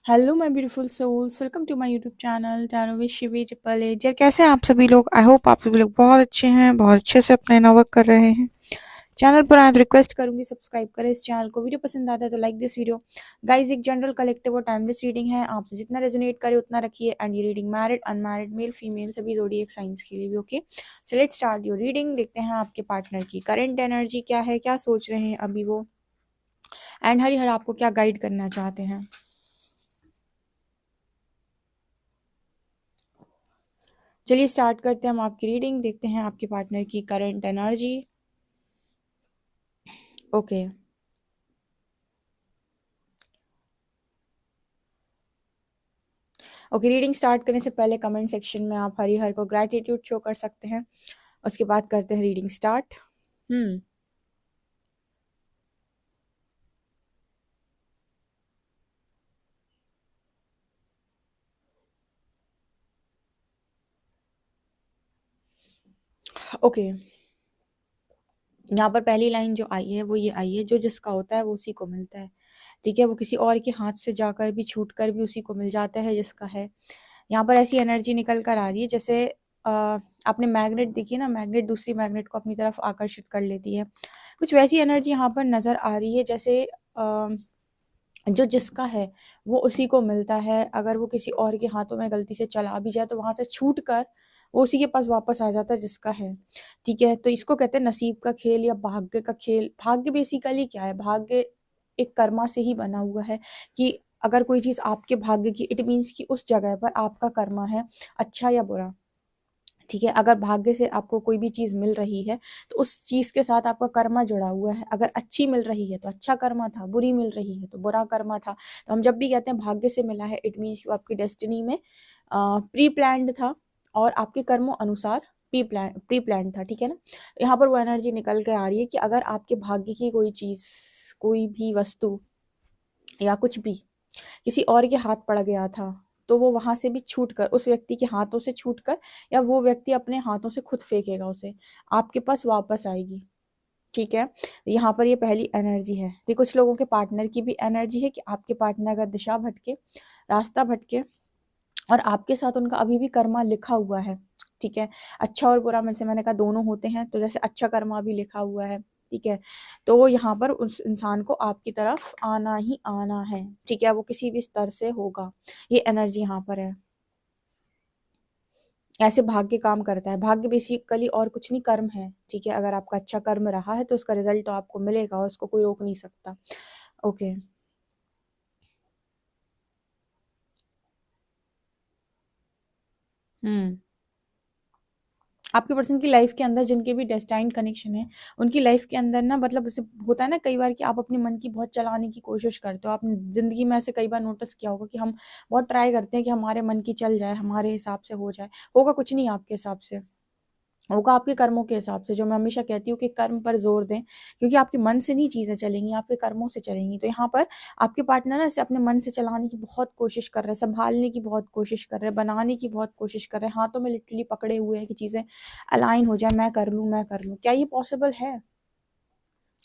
Hello my beautiful souls, welcome to my YouTube channel tarot with Shivi triple eight. यार कैसे हैं आप सभी लोग? आई होप आप सभी लोग बहुत अच्छे हैं, बहुत अच्छे से अपना इनर वर्क कर रहे हैं। चैनल पर आज रिक्वेस्ट करूंगी सब्सक्राइब करें इस चैनल को। वीडियो पसंद आता है तो लाइक दिस वीडियो। गाइस, एक जनरल कलेक्टिव और टाइमलेस रीडिंग है, आपसे जितना रेजोनेट करे उतना रखिए। एंड ये reading married unmarried male female सभी ज़ोडिएक साइंस के लिए भी okay. So let's start your reading. देखते हैं आपके पार्टनर की करंट एनर्जी क्या है, क्या सोच रहे हैं अभी वो, एंड हरि हर आपको क्या गाइड करना चाहते हैं। चलिए स्टार्ट करते हैं हम आपकी रीडिंग। देखते हैं आपके पार्टनर की current energy. Okay, okay. Reading start करने से पहले कमेंट सेक्शन में आप हरि हर को ग्रैटिट्यूड शो कर सकते हैं। उसके बाद करते हैं रीडिंग स्टार्ट। हम्म। ओके, यहाँ पर पहली लाइन जो आई है वो ये आई है, जो जिसका होता है वो उसी को मिलता है। ठीक है, वो किसी और के हाथ से जाकर भी, छूट कर भी उसी को मिल जाता है जिसका है। यहाँ पर ऐसी एनर्जी निकल कर आ रही है जैसे आपने मैग्नेट देखी ना, मैग्नेट दूसरी मैग्नेट को अपनी तरफ आकर्षित कर लेती है। कुछ वैसी एनर्जी यहाँ पर नजर आ रही है जैसे जो जिसका है वो उसी को मिलता है। अगर वो किसी और के हाथों में गलती से चला भी जाए तो वहां से छूट कर वो उसी के पास वापस आ जाता है जिसका है। ठीक है, तो इसको कहते हैं नसीब का खेल या भाग्य का खेल। भाग्य बेसिकली क्या है? भाग्य एक कर्मा से ही बना हुआ है कि अगर कोई चीज आपके भाग्य की, इट मीन्स कि उस जगह पर आपका कर्मा है, अच्छा या बुरा। ठीक है, अगर भाग्य से आपको कोई भी चीज मिल रही है तो उस चीज के साथ आपका कर्मा जुड़ा हुआ है। अगर अच्छी मिल रही है तो अच्छा कर्मा था, बुरी मिल रही है तो बुरा कर्मा था। तो हम जब भी कहते हैं भाग्य से मिला है, इट मीन्स आपकी डेस्टिनी में प्री प्लान्ड था और आपके कर्मों अनुसार प्री प्लान था। ठीक है ना? यहाँ पर वो एनर्जी निकल के आ रही है कि अगर आपके भाग्य की कोई चीज, कोई भी वस्तु या कुछ भी किसी और के हाथ पड़ गया था, तो वो वहां से भी छूट कर, उस व्यक्ति के हाथों से छूट कर, या वो व्यक्ति अपने हाथों से खुद फेंकेगा उसे, आपके पास वापस आएगी। ठीक है, यहाँ पर ये पहली एनर्जी है। ये कुछ लोगों के पार्टनर की भी एनर्जी है कि आपके पार्टनर अगर दिशा भटके, रास्ता भटके, और आपके साथ उनका अभी भी कर्मा लिखा हुआ है। ठीक है, अच्छा और बुरा में से मैंने कहा दोनों होते हैं, तो जैसे अच्छा कर्मा भी लिखा हुआ है। ठीक है, तो वो यहाँ पर उस इंसान को आपकी तरफ आना ही आना है। ठीक है, वो किसी भी स्तर से होगा, ये एनर्जी यहाँ पर है। ऐसे भाग्य काम करता है। भाग्य बेसिकली और कुछ नहीं, कर्म है। ठीक है, अगर आपका अच्छा कर्म रहा है तो उसका रिजल्ट तो आपको मिलेगा और उसको कोई रोक नहीं सकता। ओके। हम्म। आपके पर्सन की लाइफ के अंदर जिनके भी डेस्टाइन्ड कनेक्शन है, उनकी लाइफ के अंदर ना, मतलब जैसे होता है ना कई बार कि आप अपने मन की बहुत चलाने की कोशिश करते हो। आपने जिंदगी में ऐसे कई बार नोटिस किया होगा कि हम बहुत ट्राई करते हैं कि हमारे मन की चल जाए, हमारे हिसाब से हो जाए। होगा कुछ नहीं आपके हिसाब से, होगा आपके कर्मों के हिसाब से। जो मैं हमेशा कहती हूँ कि कर्म पर जोर दें, क्योंकि आपके मन से नहीं चीजें चलेंगी, आपके कर्मों से चलेंगी। तो यहाँ पर आपके पार्टनर ना इसे अपने मन से चलाने की बहुत कोशिश कर रहे हैं, संभालने की बहुत कोशिश कर रहे हैं, बनाने की बहुत कोशिश कर रहे हैं, हाथों में लिटरली पकड़े हुए हैं कि चीजें अलाइन हो जाए, मैं कर लूँ, मैं कर लूँ। क्या ये पॉसिबल है?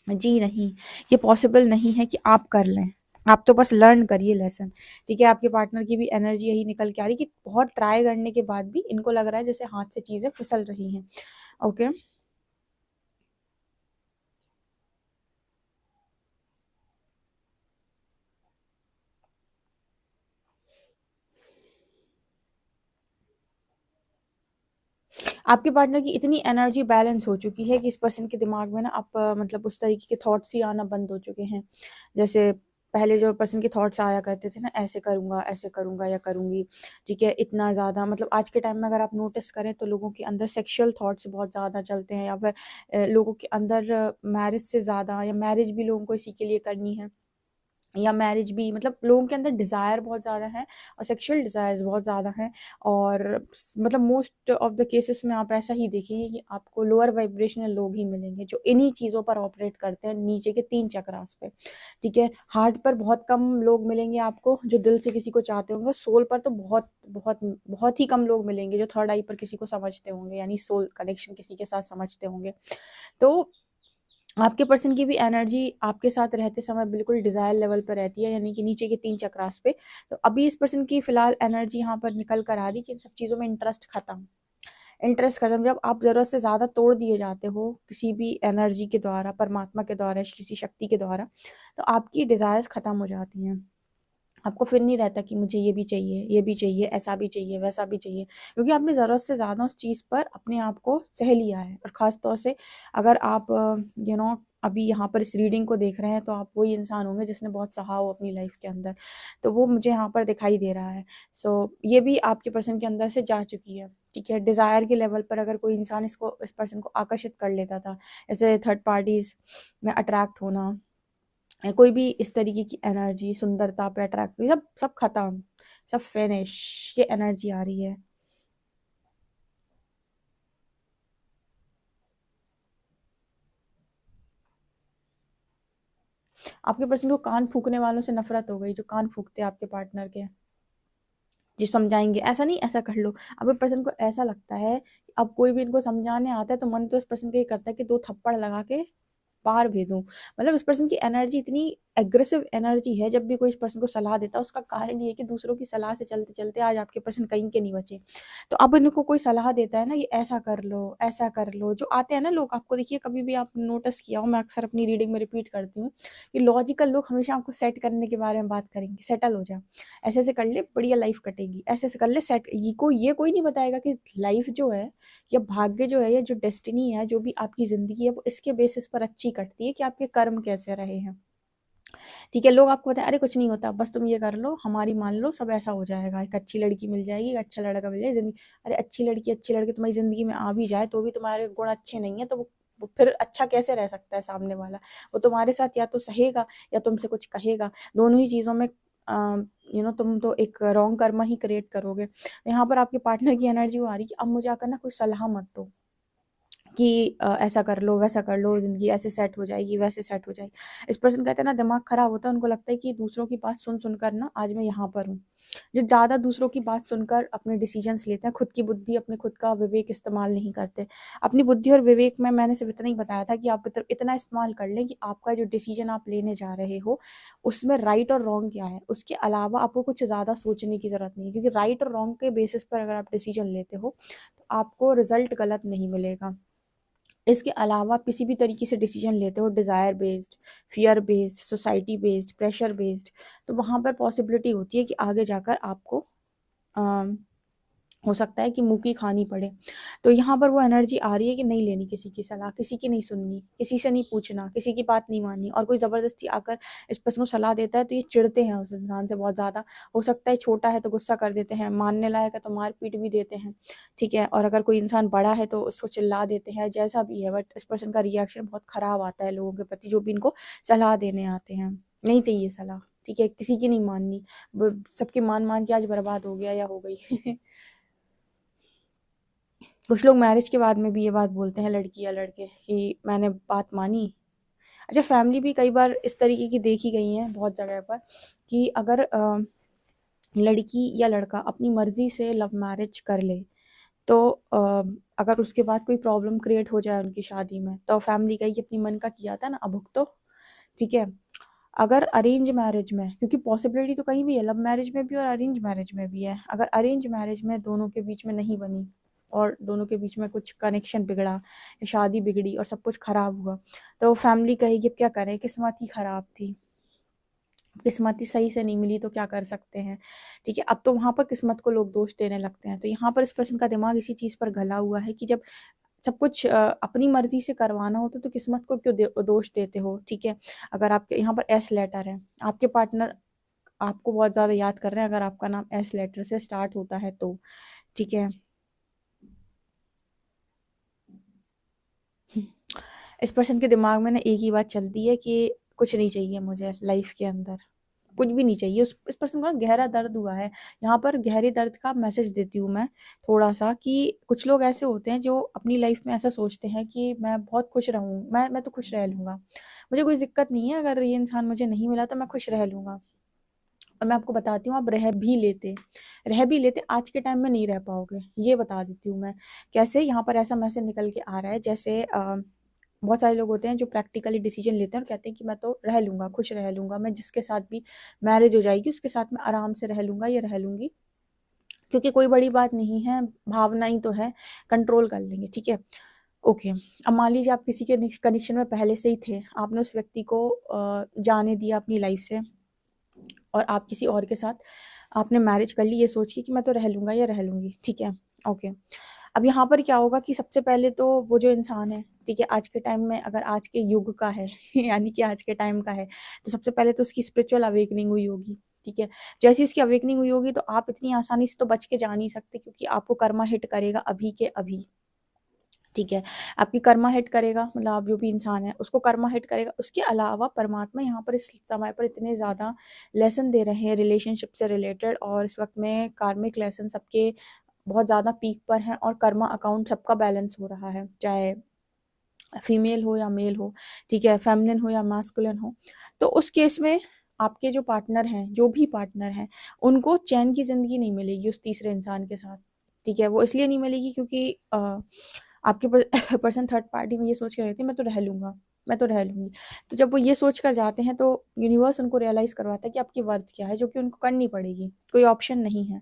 जी नहीं, ये पॉसिबल नहीं है कि आप कर लें। आप तो बस लर्न करिए लेसन। ठीक है, आपके पार्टनर की भी एनर्जी यही निकल के आ रही कि बहुत ट्राई करने के बाद भी इनको लग रहा है जैसे हाथ से चीजें फिसल रही हैं। ओके। आपके पार्टनर की इतनी एनर्जी बैलेंस हो चुकी है कि इस पर्सन के दिमाग में ना आप मतलब उस तरीके के थॉट्स ही आना बंद हो चुके हैं। जैसे पहले जो पर्सन के थॉट्स आया करते थे ना, ऐसे करूंगा या करूंगी। ठीक है, इतना ज़्यादा, मतलब आज के टाइम में अगर आप नोटिस करें तो लोगों के अंदर सेक्सुअल थॉट्स बहुत ज़्यादा चलते हैं, या फिर लोगों के अंदर मैरिज से ज़्यादा, या मैरिज भी लोगों को इसी के लिए करनी है, या मैरिज भी, मतलब लोगों के अंदर डिज़ायर बहुत ज़्यादा है और सेक्सुअल डिज़ायर्स बहुत ज़्यादा हैं। और मतलब मोस्ट ऑफ द केसेस में आप ऐसा ही देखेंगे कि आपको लोअर वाइब्रेशनल लोग ही मिलेंगे जो इन्हीं चीज़ों पर ऑपरेट करते हैं, नीचे के तीन चक्रास पे। ठीक है, हार्ट पर बहुत कम लोग मिलेंगे आपको जो दिल से किसी को चाहते होंगे। सोल पर तो बहुत बहुत बहुत ही कम लोग मिलेंगे जो थर्ड आई पर किसी को समझते होंगे, यानी सोल कनेक्शन किसी के साथ समझते होंगे। तो आपके पर्सन की भी एनर्जी आपके साथ रहते समय बिल्कुल डिज़ायर लेवल पर रहती है, यानी कि नीचे के 3 चक्रास पे। तो अभी इस पर्सन की फ़िलहाल एनर्जी यहाँ पर निकल कर आ रही कि इन सब चीज़ों में इंटरेस्ट खत्म। जब आप ज़रूरत से ज़्यादा तोड़ दिए जाते हो किसी भी एनर्जी के द्वारा, परमात्मा के द्वारा, किसी शक्ति के द्वारा, तो आपकी डिज़ायर्स खत्म हो जाती हैं। आपको फिर नहीं रहता कि मुझे ये भी चाहिए, ऐसा भी चाहिए, वैसा भी चाहिए, क्योंकि आपने ज़रूरत से ज़्यादा उस चीज़ पर अपने आप को सह लिया है। और ख़ास तौर से अगर आप अभी यहाँ पर इस रीडिंग को देख रहे हैं, तो आप वही इंसान होंगे जिसने बहुत सहा हो अपनी लाइफ के अंदर, तो वो मुझे यहाँ पर दिखाई दे रहा है। ये भी आपके पर्सन के अंदर से जा चुकी है, ठीक है। डिज़ायर के लेवल पर अगर कोई इंसान इस पर्सन को आकर्षित कर लेता था, जैसे थर्ड पार्टीज़ में अट्रैक्ट होना, कोई भी इस तरीके की एनर्जी, सुंदरता पे अट्रैक्ट हुई, सब सब खत्म, सब फिनिश, ये एनर्जी आ रही है। आपके पर्सन को कान फूकने वालों से नफरत हो गई, जो कान फूकते हैं आपके पार्टनर के, जो समझाएंगे ऐसा नहीं ऐसा कर लो। अब पर्सन को ऐसा लगता है कि अब कोई भी इनको समझाने आता है तो मन तो इस पर्सन का ये करता है कि 2 थप्पड़ लगा के पार भेजूं। मतलब इस पर्सन की एनर्जी इतनी एग्रेसिव एनर्जी है, जब भी कोई इस पर्सन को सलाह देता है उसका कारण ये है कि दूसरों की सलाह से चलते चलते आज आपके पर्सन कहीं के नहीं बचे। तो अब इनको कोई सलाह देता है ना, ये ऐसा कर लो, ऐसा कर लो, जो आते हैं ना लोग, आपको देखिए कभी भी आप नोटिस किया हो, मैं अक्सर अपनी रीडिंग में रिपीट करती हूँ कि लॉजिकल लोग हमेशा आपको सेट करने के बारे में बात करेंगे, सेटल हो जा, ऐसे ऐसे कर ले बढ़िया लाइफ कटेगी, ऐसे ऐसे कर ले सेट। ये कोई नहीं बताएगा कि लाइफ जो है, या भाग्य जो है, या जो डेस्टिनी है, जो भी आपकी ज़िंदगी है, वो इसके बेसिस पर अच्छी कटती है कि आपके कर्म कैसे रहे हैं, ठीक है। लोग आपको बताएं अरे कुछ नहीं होता, बस तुम ये कर लो, हमारी मान लो, सब ऐसा हो जाएगा, एक अच्छी लड़की मिल जाएगी, एक अच्छा लड़का मिल जाएगा, जिंदगी। अरे अच्छी लड़की तुम्हारी ज़िंदगी में आ भी जाए तो भी तुम्हारे गुण अच्छे नहीं है, तो वो फिर अच्छा कैसे रह सकता है सामने वाला? वो तुम्हारे साथ या तो सहेगा या तुमसे कुछ कहेगा, दोनों ही चीज़ों में तुम तो एक रॉन्ग कर्मा ही क्रिएट करोगे। यहाँ पर आपके पार्टनर की एनर्जी वो आ रही कि अब मुझे आकर ना कोई सलाह मत दो कि ऐसा कर लो, वैसा कर लो, ज़िंदगी ऐसे सेट हो जाएगी, वैसे सेट हो जाएगी। इस पर्सन कहते हैं ना दिमाग खराब होता है, उनको लगता है कि दूसरों की बात सुन-सुन कर ना आज मैं यहाँ पर हूँ। जो ज़्यादा दूसरों की बात सुनकर अपने डिसीजंस लेते हैं, खुद की बुद्धि, अपने खुद का विवेक इस्तेमाल नहीं करते। अपनी बुद्धि और विवेक में मैंने सिर्फ इतना ही बताया था कि आप इतना इस्तेमाल कर लें कि आपका जो डिसीजन आप लेने जा रहे हो, उसमें राइट और रॉन्ग क्या है। उसके अलावा आपको कुछ ज़्यादा सोचने की ज़रूरत नहीं है, क्योंकि राइट और रॉन्ग के बेसिस पर अगर आप डिसीजन लेते हो, तो आपको रिज़ल्ट गलत नहीं मिलेगा। इसके अलावा आप किसी भी तरीके से डिसीजन लेते हो desire based, fear based, society based, pressure based, तो वहाँ पर पॉसिबिलिटी होती है कि आगे जाकर आपको हो सकता है कि मुँह की खानी पड़े। तो यहाँ पर वो एनर्जी आ रही है कि नहीं लेनी किसी की सलाह, किसी की नहीं सुननी, किसी से नहीं पूछना, किसी की बात नहीं माननी। और कोई ज़बरदस्ती आकर इस पर्सन को सलाह देता है तो ये चिढ़ते हैं उस इंसान से बहुत ज़्यादा। हो सकता है छोटा है तो गुस्सा कर देते हैं, मानने लायक है तो मार-पीट भी देते हैं, ठीक है? और अगर कोई इंसान बड़ा है तो उसको चिल्ला देते हैं, जैसा भी है, बट इस पर्सन का रिएक्शन बहुत ख़राब आता है लोगों के प्रति जो भी इनको सलाह देने आते हैं। नहीं चाहिए सलाह, ठीक है? किसी की नहीं माननी। ब सबकी मान-मान के आज बर्बाद हो गया या हो गई। कुछ लोग मैरिज के बाद में भी ये बात बोलते हैं, लड़की या लड़के, कि मैंने बात मानी। अच्छा, फैमिली भी कई बार इस तरीके की देखी गई हैं बहुत जगह पर कि अगर लड़की या लड़का अपनी मर्जी से लव मैरिज कर ले, तो अगर उसके बाद कोई प्रॉब्लम क्रिएट हो जाए उनकी शादी में, तो फैमिली कहेगी अपनी मन का किया था ना, अब भुगतो, ठीक है। अगर अरेंज मैरिज में, क्योंकि पॉसिबिलिटी तो कहीं भी है, लव मैरिज में भी और अरेंज मैरिज में भी है, अगर अरेंज मैरिज में दोनों के बीच में नहीं बनी और दोनों के बीच में कुछ कनेक्शन बिगड़ा या शादी बिगड़ी और सब कुछ खराब हुआ, तो फैमिली कहेगी अब क्या करें, किस्मत ही खराब थी, किस्मत ही सही से नहीं मिली तो क्या कर सकते हैं, ठीक है। अब तो वहाँ पर किस्मत को लोग दोष देने लगते हैं। तो यहाँ पर इस पर्सन का दिमाग इसी चीज़ पर घला हुआ है कि जब सब कुछ अपनी मर्जी से करवाना होता तो किस्मत को क्यों दोष देते हो, ठीक है। अगर आपके यहाँ पर एस लेटर है, आपके पार्टनर आपको बहुत ज़्यादा याद कर रहे हैं, अगर आपका नाम एस लेटर से स्टार्ट होता है तो, ठीक है। इस पर्सन के दिमाग में ना एक ही बात चलती है कि कुछ नहीं चाहिए मुझे लाइफ के अंदर, कुछ भी नहीं चाहिए। उस इस पर्सन को ना गहरा दर्द हुआ है। यहाँ पर गहरे दर्द का मैसेज देती हूँ मैं थोड़ा-सा, कि कुछ लोग ऐसे होते हैं जो अपनी लाइफ में ऐसा सोचते हैं कि मैं बहुत खुश रहूँ, मैं तो खुश रह लूँगा। मुझे कोई दिक्कत नहीं है, अगर ये इंसान मुझे नहीं मिला तो मैं खुश रह लूँगा। और मैं आपको बताती हूँ, आप रह भी लेते आज के टाइम में नहीं रह पाओगे, ये बता देती हूँ मैं। कैसे? यहाँ पर ऐसा मैसेज निकल के आ रहा है, जैसे बहुत सारे लोग होते हैं जो प्रैक्टिकली डिसीजन लेते हैं और कहते हैं कि मैं तो रह लूँगा, खुश रह लूँगा, मैं जिसके साथ भी मैरिज हो जाएगी उसके साथ मैं आराम से रह लूँगा या रह लूँगी, क्योंकि कोई बड़ी बात नहीं है, भावना ही तो है, कंट्रोल कर लेंगे, ठीक है। ओके, अब मान लीजिए आप किसी के कनेक्शन में पहले से ही थे, आपने उस व्यक्ति को जाने दिया अपनी लाइफ से और आप किसी और के साथ आपने मैरिज कर ली ये सोच के कि मैं तो रह लूँगा या रह लूँगी, ठीक है, ओके। अब यहाँ पर क्या होगा कि सबसे पहले तो वो जो इंसान है, ठीक है, आज के टाइम में अगर आज के युग का है यानी कि आज के टाइम का है, तो सबसे पहले तो उसकी स्पिरिचुअल अवेकनिंग हुई होगी, ठीक है। जैसे उसकी अवेकनिंग हुई होगी तो आप इतनी आसानी से तो बच के जा नहीं सकते, क्योंकि आपको कर्मा हिट करेगा अभी के अभी, ठीक है। आपकी कर्मा हिट करेगा, मतलब आप जो भी इंसान है उसको कर्मा हिट करेगा। उसके अलावा परमात्मा यहाँ पर इस समय पर इतने ज़्यादा लेसन दे रहे हैं रिलेशनशिप से रिलेटेड, और इस वक्त में कार्मिक लेसन सबके बहुत ज़्यादा पीक पर हैं और कर्मा अकाउंट सबका बैलेंस हो रहा है, चाहे फीमेल हो या मेल हो, ठीक है, फेमिनिन हो या मास्कुलिन हो। तो उस केस में आपके जो पार्टनर हैं, जो भी पार्टनर हैं, उनको चैन की ज़िंदगी नहीं मिलेगी उस तीसरे इंसान के साथ, ठीक है। वो इसलिए नहीं मिलेगी क्योंकि आपके पर्सन थर्ड पार्टी में ये सोच के रहते हैं मैं तो रह लूँगा, मैं तो रह लूँगी। तो जब वो ये सोच कर जाते हैं तो यूनिवर्स उनको रियलाइज़ करवाता है कि आपकी वर्थ क्या है, जो कि उनको करनी पड़ेगी, कोई ऑप्शन नहीं है।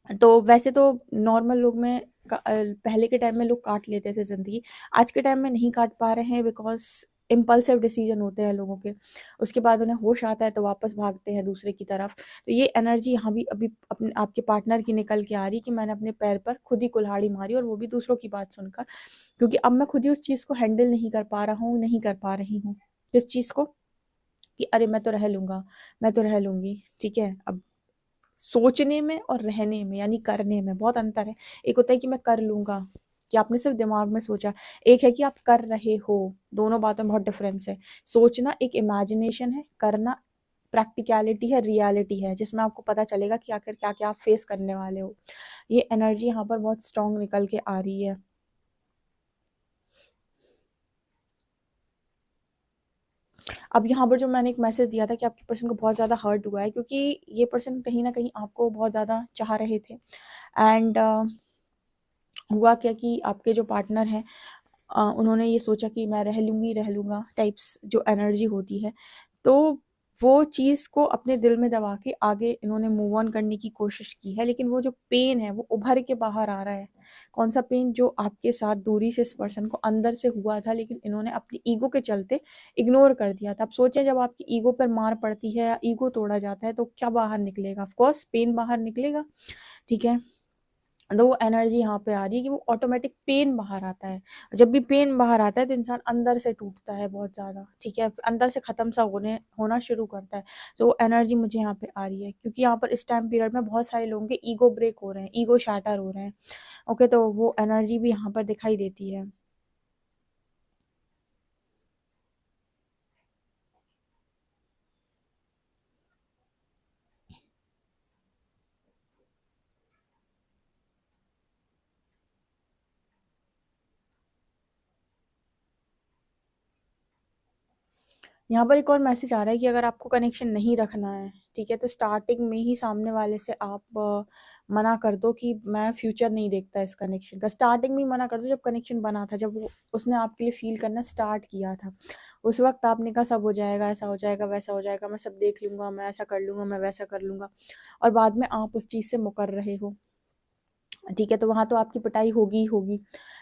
तो वैसे तो नॉर्मल लोग में पहले के टाइम में लोग काट लेते थे ज़िंदगी, आज के टाइम में नहीं काट पा रहे हैं बिकॉज़ इम्पल्सिव डिसीजन होते हैं लोगों के। उसके बाद उन्हें होश आता है तो वापस भागते हैं दूसरे की तरफ। तो ये एनर्जी यहाँ भी अभी अपने आपके पार्टनर की निकल के आ रही कि मैंने अपने पैर पर खुद ही कुल्हाड़ी मारी, और वो भी दूसरों की बात सुनकर, क्योंकि अब मैं खुद ही उस चीज़ को हैंडल नहीं कर पा रहा हूँ, नहीं कर पा रही हूँ। किस चीज़ को? कि अरे मैं तो रह लूँगा, मैं तो रह लूँगी, ठीक है। अब सोचने में और रहने में यानी करने में बहुत अंतर है। एक होता है कि मैं कर लूँगा, कि आपने सिर्फ़ दिमाग में सोचा। एक है कि आप कर रहे हो, दोनों बातों में बहुत डिफ़रेंस है। सोचना एक इमेजिनेशन है, करना प्रैक्टिकैलिटी है, रियलिटी है, जिसमें आपको पता चलेगा कि आखिर क्या-क्या आप फ़ेस करने वाले हो। ये एनर्जी यहाँ पर बहुत स्ट्रॉन्ग निकल के आ रही है। अब यहाँ पर जो मैंने एक मैसेज दिया था कि आपके पर्सन को बहुत ज़्यादा हर्ट हुआ है, क्योंकि ये पर्सन कहीं न कहीं आपको बहुत ज़्यादा चाह रहे थे, एंड हुआ क्या कि आपके जो पार्टनर हैं उन्होंने ये सोचा कि मैं रह लूँगी, रह लूँगा टाइप्स जो एनर्जी होती है। तो वो चीज़ को अपने दिल में दबा के आगे इन्होंने मूव ऑन करने की कोशिश की है, लेकिन वो जो पेन है वो उभर के बाहर आ रहा है। कौन-सा पेन? जो आपके साथ दूरी से इस पर्सन को अंदर से हुआ था, लेकिन इन्होंने अपनी ईगो के चलते इग्नोर कर दिया था। अब सोचें जब आपकी ईगो पर मार पड़ती है या ईगो तोड़ा जाता है तो क्या बाहर निकलेगा? ऑफ कोर्स पेन बाहर निकलेगा, ठीक है? तो वो एनर्जी यहाँ पे आ रही है कि वो ऑटोमेटिक पेन बाहर आता है। जब भी पेन बाहर आता है तो इंसान अंदर से टूटता है बहुत ज़्यादा, ठीक है? अंदर से ख़त्म सा होना शुरू करता है। तो वो एनर्जी मुझे यहाँ पे आ रही है, क्योंकि यहाँ पर इस टाइम पीरियड में बहुत सारे लोगों के ईगो ब्रेक हो रहे हैं, ईगो शैटर हो रहे हैं। ओके, तो वो एनर्जी भी यहाँ पर दिखाई देती है। यहाँ पर एक और मैसेज आ रहा है कि अगर आपको कनेक्शन नहीं रखना है, ठीक है, तो स्टार्टिंग में ही सामने वाले से आप मना कर दो कि मैं फ्यूचर नहीं देखता इस कनेक्शन का। स्टार्टिंग में ही मना कर दो, जब कनेक्शन बना था, जब वो उसने आपके लिए फ़ील करना स्टार्ट किया था। उस वक़्त आपने कहा सब हो जाएगा, ऐसा हो जाएगा, वैसा हो जाएगा, मैं सब देख लूँगा, मैं ऐसा कर लूँगा, मैं वैसा कर लूँगा, और बाद में आप उस चीज़ से मुकर रहे हो। ठीक है, तो वहाँ तो आपकी पिटाई होगी ही होगी।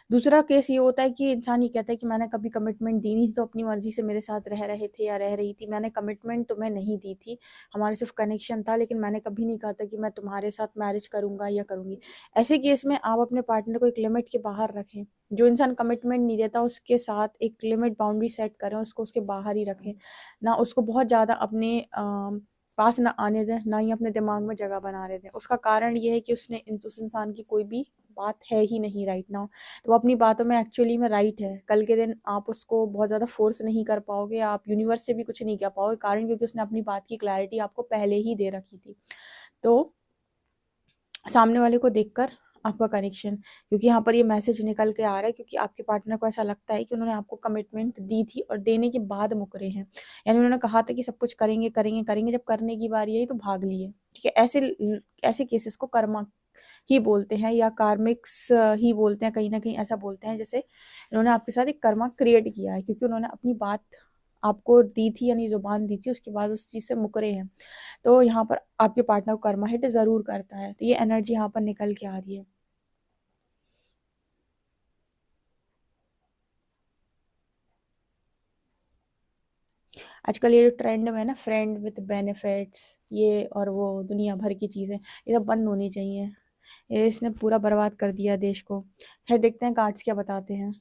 दूसरा केस ये होता है कि इंसान ये कहता है कि मैंने कभी कमिटमेंट दी नहीं थी, तो अपनी मर्ज़ी से मेरे साथ रह रहे थे या रह रही थी। मैंने कमिटमेंट तुम्हें नहीं दी थी, हमारा सिर्फ़ कनेक्शन था, लेकिन मैंने कभी नहीं कहा था कि मैं तुम्हारे साथ मैरिज करूँगा या करूँगी। ऐसे केस में आप अपने पार्टनर को एक लिमिट के बाहर रखें। जो इंसान कमिटमेंट नहीं देता उसके साथ एक लिमिट बाउंड्री सेट करें, उसको उसके बाहर ही रखें। ना उसको बहुत ज़्यादा अपने पास ना आने दें, ना ही अपने दिमाग में जगह बनाने दें। उसका कारण ये है कि उसने उस इंसान की कोई भी बात है ही नहीं राइट नाउ। तो वो अपनी बातों में एक्चुअली में राइट है। कल के दिन आप उसको बहुत ज़्यादा फ़ोर्स नहीं कर पाओगे, आप यूनिवर्स से भी कुछ नहीं कह पाओगे, कारण क्योंकि उसने अपनी बात की क्लैरिटी आपको पहले ही दे रखी थी। तो सामने वाले को देखकर आपका कनेक्शन, क्योंकि यहाँ पर ये मैसेज निकल के आ रहा है, क्योंकि आपके पार्टनर को ऐसा लगता है कि उन्होंने आपको कमिटमेंट दी थी और देने के बाद मुकरे हैं। यानी उन्होंने कहा था कि सब कुछ करेंगे, करेंगे, करेंगे, जब करने की बारी आई तो भाग लिए। ठीक है? ऐसे केसेस को कर्मा ही बोलते हैं या कार्मिक्स ही बोलते हैं, कहीं ना कहीं ऐसा बोलते हैं जैसे इन्होंने आपके साथ एक कर्मा क्रिएट किया है, क्योंकि उन्होंने अपनी बात आपको दी थी, यानी जुबान दी थी, उसके बाद उस चीज से मुकरे हैं। तो यहाँ पर आपके पार्टनर को कर्मा हिट जरूर करता है, तो ये एनर्जी यहाँ पर निकल के आ रही है। आजकल ये जो ट्रेंड में है ना, फ्रेंड विद बेनिफिट्स, ये और वो दुनिया भर की चीजें, ये सब बंद होनी चाहिए। ये इसने पूरा बर्बाद कर दिया देश को। खैर देखते हैं कार्ड्स क्या बताते हैं।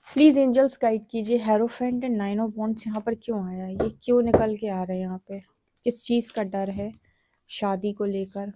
प्लीज एंजल्स गाइड कीजिए, hierophant and nine of wands यहाँ पर क्यों आया है, ये क्यों निकल के आ रहे हैं यहाँ पे, किस चीज का डर है शादी को लेकर।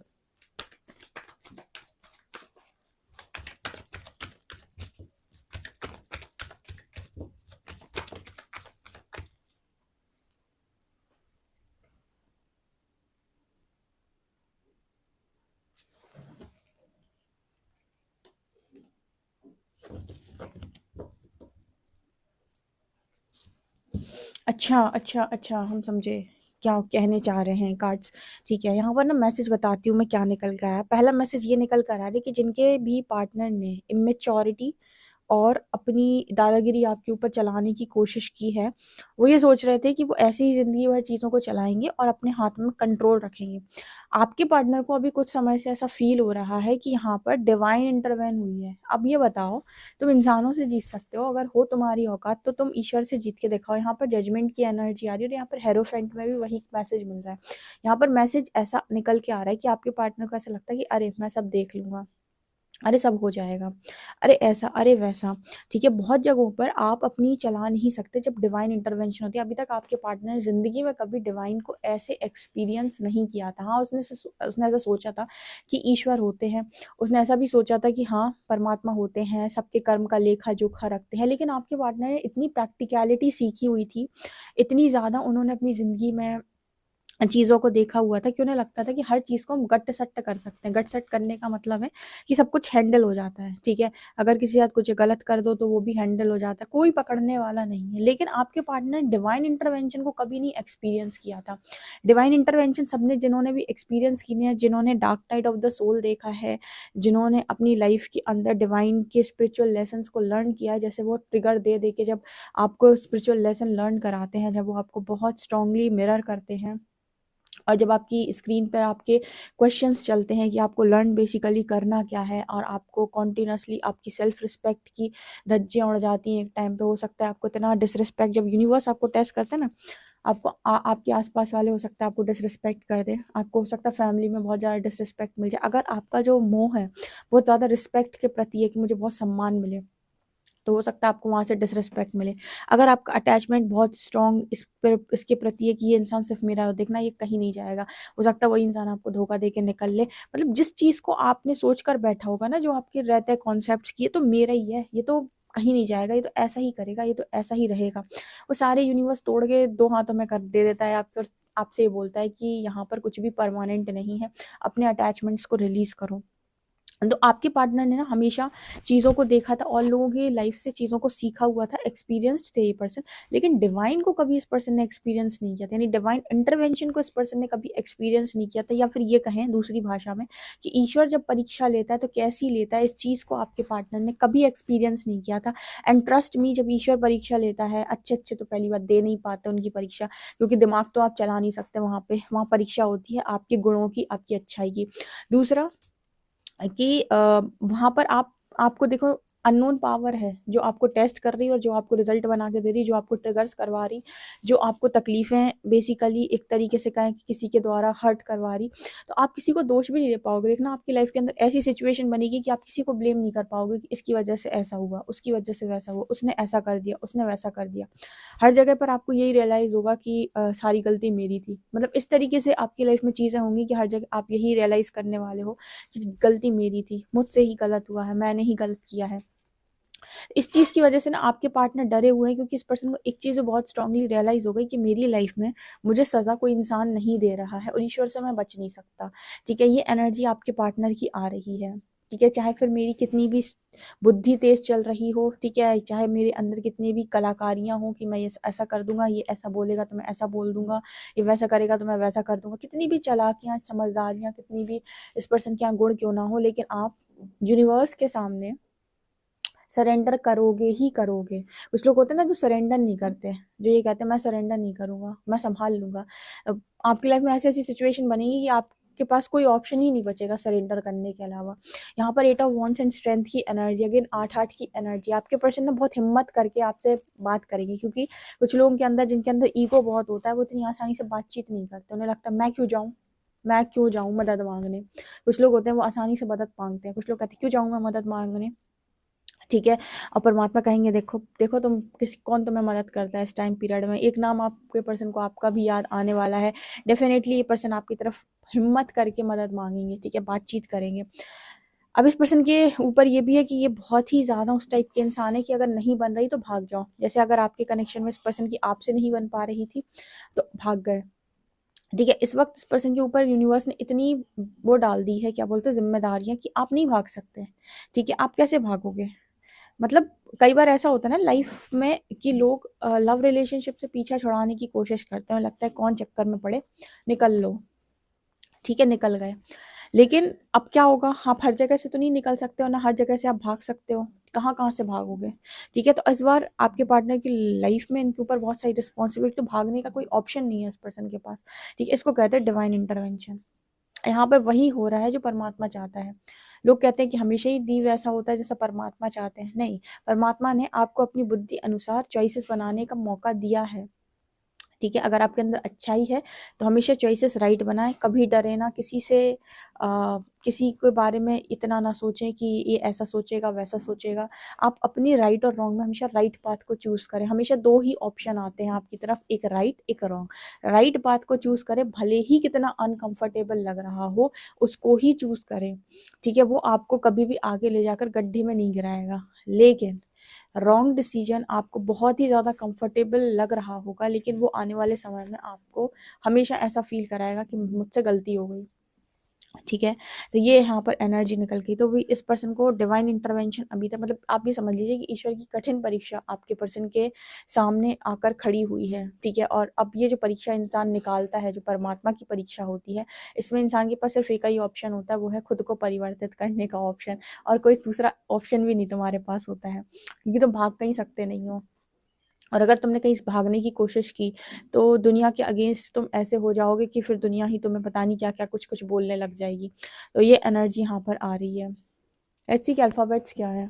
अच्छा अच्छा अच्छा, हम समझे क्या कहने चाह रहे हैं कार्ड्स। ठीक है, यहाँ पर ना मैसेज बताती हूँ मैं क्या निकल कर आया। पहला मैसेज ये निकल कर आ रहा है कि जिनके भी पार्टनर ने इमेच्योरिटी और अपनी दादागिरी आपके ऊपर चलाने की कोशिश की है, वो ये सोच रहे थे कि वो ऐसे ही जिंदगी भर चीज़ों को चलाएंगे और अपने हाथ में कंट्रोल रखेंगे। आपके पार्टनर को अभी कुछ समय से ऐसा फील हो रहा है कि यहाँ पर डिवाइन इंटरवेन हुई है। अब ये बताओ, तुम इंसानों से जीत सकते हो, अगर हो तुम्हारी औकात तो तुम ईश्वर से जीत के दिखाओ। यहाँ पर जजमेंट की एनर्जी आ रही है और यहाँ पर हेरोफेंट में भी वही मैसेज मिल रहा है। यहाँ पर मैसेज ऐसा निकल के आ रहा है कि आपके पार्टनर को ऐसा लगता है कि अरे मैं सब देख लूंगा, अरे सब हो जाएगा, अरे ऐसा अरे वैसा। ठीक है, बहुत जगहों पर आप अपनी चला नहीं सकते जब डिवाइन इंटरवेंशन होती है। अभी तक आपके पार्टनर ने जिंदगी में कभी डिवाइन को ऐसे एक्सपीरियंस नहीं किया था। हाँ, उसने ऐसा सोचा था कि ईश्वर होते हैं, उसने ऐसा भी सोचा था कि हाँ परमात्मा होते हैं, सबके कर्म का लेखा जोखा रखते हैं, लेकिन आपके पार्टनर ने इतनी प्रैक्टिकलिटी सीखी हुई थी, इतनी ज्यादा उन्होंने अपनी जिंदगी में चीज़ों को देखा हुआ था कि उन्हें लगता था कि हर चीज़ को हम गट सट कर सकते हैं। गट सट करने का मतलब है कि सब कुछ हैंडल हो जाता है। ठीक है, अगर किसी के साथ कुछ गलत कर दो तो वो भी हैंडल हो जाता है, कोई पकड़ने वाला नहीं है। लेकिन आपके पार्टनर ने डिवाइन इंटरवेंशन को कभी नहीं एक्सपीरियंस किया था। डिवाइन इंटरवेंशन सबने, जिन्होंने भी एक्सपीरियंस किए हैं, जिन्होंने dark night of the soul देखा है, जिन्होंने अपनी लाइफ के अंदर डिवाइन के स्पिरिचुअल लेसन्स को लर्न किया है, जैसे वो ट्रिगर दे दे के जब आपको स्पिरिचुअल लेसन लर्न कराते हैं, जब वो आपको बहुत स्ट्रांगली मिरर करते हैं, और जब आपकी स्क्रीन पर आपके क्वेश्चंस चलते हैं कि आपको लर्न बेसिकली करना क्या है, और आपको कॉन्टिन्यूसली आपकी सेल्फ रिस्पेक्ट की धज्जियां उड़ जाती हैं। एक टाइम पे हो सकता है आपको इतना डिसरिस्पेक्ट, जब यूनिवर्स आपको टेस्ट करता है ना, आपको आपके आसपास वाले हो सकता है आपको डिसरिस्पेक्ट कर दे, आपको हो सकता है फैमिली में बहुत ज़्यादा डिसरिस्पेक्ट मिल जाए। अगर आपका जो मोह है बहुत ज़्यादा रिस्पेक्ट के प्रति है कि मुझे बहुत सम्मान मिले, तो हो सकता है आपको वहाँ से डिसरिस्पेक्ट मिले। अगर आपका अटैचमेंट बहुत स्ट्रॉन्ग इसके प्रति है कि ये इंसान सिर्फ मेरा है, देखना ये कहीं नहीं जाएगा, हो सकता है वही इंसान आपको धोखा दे के निकल ले। मतलब जिस चीज़ को आपने सोच कर बैठा होगा ना, जो आपके रहते हैं कॉन्सेप्ट की, ये तो मेरा ही है, ये तो कहीं नहीं जाएगा, ये तो ऐसा ही करेगा, ये तो ऐसा ही रहेगा, वो सारे यूनिवर्स तोड़ के दो हाथों में कर दे देता है आपके, और आपसे ये बोलता है कि यहाँ पर कुछ भी परमानेंट नहीं है, अपने अटैचमेंट्स को रिलीज करो। तो आपके पार्टनर ने ना हमेशा चीज़ों को देखा था और लोगों की लाइफ से चीज़ों को सीखा हुआ था, एक्सपीरियंस्ड थे ये पर्सन, लेकिन डिवाइन को कभी इस पर्सन ने एक्सपीरियंस नहीं किया था, यानी डिवाइन इंटरवेंशन को इस पर्सन ने कभी एक्सपीरियंस नहीं किया था। या फिर ये कहें दूसरी भाषा में कि ईश्वर जब परीक्षा लेता है तो कैसी लेता है, इस चीज़ को आपके पार्टनर ने कभी एक्सपीरियंस नहीं किया था। एंड ट्रस्ट मी, जब ईश्वर परीक्षा लेता है, अच्छे अच्छे तो पहली बात दे नहीं पाते उनकी परीक्षा, क्योंकि दिमाग तो आप चला नहीं सकते वहाँ पे, वहाँ परीक्षा होती है आपके गुणों की, आपकी अच्छाई की। दूसरा कि वहां पर आपको देखो, अननोन पावर है जो आपको टेस्ट कर रही है और जो आपको रिजल्ट बना के दे रही है, जो आपको ट्रिगर्स करवा रही, जो आपको तकलीफें बेसिकली एक तरीके से कहें कि किसी के द्वारा हर्ट करवा रही। तो आप किसी को दोष भी नहीं दे पाओगे। देखना आपकी लाइफ के अंदर ऐसी सिचुएशन बनेगी कि आप किसी को ब्लेम नहीं कर पाओगे कि इसकी वजह से ऐसा हुआ, उसकी वजह से वैसा हुआ, उसने ऐसा कर दिया, उसने वैसा कर दिया। हर जगह पर आपको यही रियलाइज़ होगा कि सारी गलती मेरी थी। मतलब इस तरीके से आपकी लाइफ में चीज़ें होंगी कि हर जगह आप यही रियलाइज़ करने वाले हो कि गलती मेरी थी, मुझसे ही गलत हुआ है, मैंने ही गलत किया है। इस चीज़ की वजह से ना आपके पार्टनर डरे हुए हैं, क्योंकि इस पर्सन को एक चीज़ बहुत स्ट्रांगली रियलाइज़ हो गई कि मेरी लाइफ में मुझे सज़ा कोई इंसान नहीं दे रहा है और ईश्वर से मैं बच नहीं सकता। ठीक है, ये एनर्जी आपके पार्टनर की आ रही है। ठीक है, चाहे फिर मेरी कितनी भी बुद्धि तेज चल रही हो, ठीक है, चाहे मेरे अंदर कितनी भी कलाकारियाँ हों कि मैं ये ऐसा कर दूंगा, ये ऐसा बोलेगा तो मैं ऐसा बोल दूंगा, ये वैसा करेगा तो मैं वैसा कर दूंगा, कितनी भी चालाकियाँ, समझदारियाँ, कितनी भी इस पर्सन के यहाँ गुण क्यों ना हो, लेकिन आप यूनिवर्स के सामने सरेंडर करोगे ही करोगे। कुछ लोग होते हैं ना जो सरेंडर नहीं करते, जो ये कहते हैं मैं सरेंडर नहीं करूँगा, मैं संभाल लूँगा। आपकी लाइफ में ऐसी ऐसी सिचुएशन बनेगी कि आपके पास कोई ऑप्शन ही नहीं बचेगा सरेंडर करने के अलावा। यहाँ पर 8 ऑफ वॉन्ड्स एंड स्ट्रेंथ की एनर्जी, अगेन 8-8 की एनर्जी। आपके पर्सन ना बहुत हिम्मत करके आपसे बात करेगी, क्योंकि कुछ लोगों के अंदर, जिनके अंदर ईगो बहुत होता है, वो इतनी आसानी से बातचीत नहीं करते। उन्हें लगता है मैं क्यों जाऊँ मदद मांगने। कुछ लोग होते हैं वो आसानी से मदद मांगते हैं। कुछ लोग कहते हैं क्यों जाऊँ मैं मदद मांगने। ठीक है, और परमात्मा कहेंगे देखो देखो तुम कौन तुम्हें मदद करता है इस टाइम पीरियड में। एक नाम आपके पर्सन को आपका भी याद आने वाला है। डेफिनेटली ये पर्सन आपकी तरफ हिम्मत करके मदद मांगेंगे, ठीक है, बातचीत करेंगे। अब इस पर्सन के ऊपर ये भी है कि ये बहुत ही ज़्यादा उस टाइप के इंसान है कि अगर नहीं बन रही तो भाग जाओ। जैसे अगर आपके कनेक्शन में इस पर्सन की आपसे नहीं बन पा रही थी तो भाग गए। ठीक है, इस वक्त इस पर्सन के ऊपर यूनिवर्स ने इतनी वो डाल दी है, क्या बोलते हैं, जिम्मेदारियां, कि आप नहीं भाग सकते। ठीक है, आप कैसे भागोगे। मतलब कई बार ऐसा होता है ना लाइफ में कि लोग लव रिलेशनशिप से पीछा छुड़ाने की कोशिश करते हैं, लगता है कौन चक्कर में पड़े, निकल लो। ठीक है, निकल गए। लेकिन अब क्या होगा, आप हर जगह से तो नहीं निकल सकते हो ना, हर जगह से आप भाग सकते हो। कहाँ कहाँ से भागोगे। ठीक है, तो इस बार आपके पार्टनर की लाइफ में इनके ऊपर बहुत सारी रिस्पॉन्सिबिलिटी, तो भागने का कोई ऑप्शन नहीं है इस पर्सन के पास। ठीक है, इसको कहते हैं डिवाइन इंटरवेंशन। यहाँ पे वही हो रहा है जो परमात्मा चाहता है। लोग कहते हैं कि हमेशा ही दी वैसा होता है जैसा परमात्मा चाहते हैं। नहीं, परमात्मा ने आपको अपनी बुद्धि अनुसार चॉइसेस बनाने का मौका दिया है। ठीक है, अगर आपके अंदर अच्छाई है तो हमेशा चॉइसेस राइट बनाएं। कभी डरे ना किसी से, किसी के बारे में इतना ना सोचें कि ये ऐसा सोचेगा वैसा सोचेगा। आप अपनी राइट और रॉन्ग में हमेशा राइट पाथ को चूज करें। हमेशा दो ही ऑप्शन आते हैं आपकी तरफ, एक राइट एक रॉन्ग। राइट पाथ को चूज करें, भले ही कितना अनकंफर्टेबल लग रहा हो, उसको ही चूज करें। ठीक है, वो आपको कभी भी आगे ले जाकर गड्ढे में नहीं गिराएगा। लेकिन रॉन्ग डिसीजन आपको बहुत ही ज़्यादा कंफर्टेबल लग रहा होगा, लेकिन वो आने वाले समय में आपको हमेशा ऐसा फील कराएगा कि मुझसे गलती हो गई। ठीक है, तो ये यहाँ पर एनर्जी निकल गई। तो भी इस पर्सन को डिवाइन इंटरवेंशन अभी तक, मतलब आप भी समझ लीजिए कि ईश्वर की कठिन परीक्षा आपके पर्सन के सामने आकर खड़ी हुई है। ठीक है, और अब ये जो परीक्षा इंसान निकालता है, जो परमात्मा की परीक्षा होती है, इसमें इंसान के पास सिर्फ एक ही ऑप्शन होता है, वो है खुद को परिवर्तित करने का ऑप्शन। और कोई दूसरा ऑप्शन भी नहीं तुम्हारे पास होता है, क्योंकि तुम भाग कहीं सकते नहीं हो। और अगर तुमने कहीं भागने की कोशिश की तो दुनिया के अगेंस्ट तुम ऐसे हो जाओगे कि फिर दुनिया ही तुम्हें पता नहीं क्या क्या कुछ कुछ बोलने लग जाएगी। तो ये एनर्जी यहाँ पर आ रही है। एचसी के अल्फ़ाबेट्स क्या है।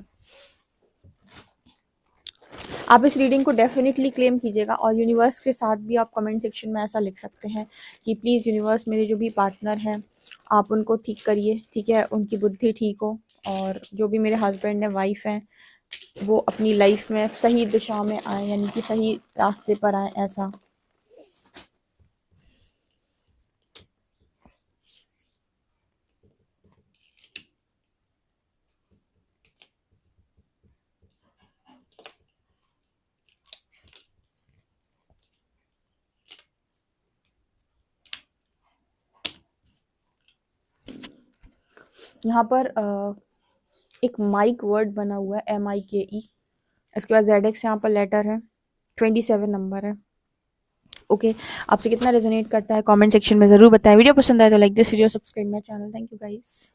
आप इस रीडिंग को डेफिनेटली क्लेम कीजिएगा, और यूनिवर्स के साथ भी आप कमेंट सेक्शन में ऐसा लिख सकते हैं कि प्लीज़ यूनिवर्स, मेरे जो भी पार्टनर हैं आप उनको ठीक करिए। ठीक है, उनकी बुद्धि ठीक हो, और जो भी मेरे हस्बैंड हैं, वाइफ हैं, वो अपनी लाइफ में सही दिशा में आए, यानी कि सही रास्ते पर आए, ऐसा। यहाँ पर एक माइक वर्ड बना हुआ है, MIKE। इसके बाद ZX यहाँ पर लेटर है, 27 नंबर है। ओके, आपसे कितना रेजोनेट करता है कमेंट सेक्शन में ज़रूर बताएं। वीडियो पसंद आए तो like this video, subscribe my channel. Thank you guys.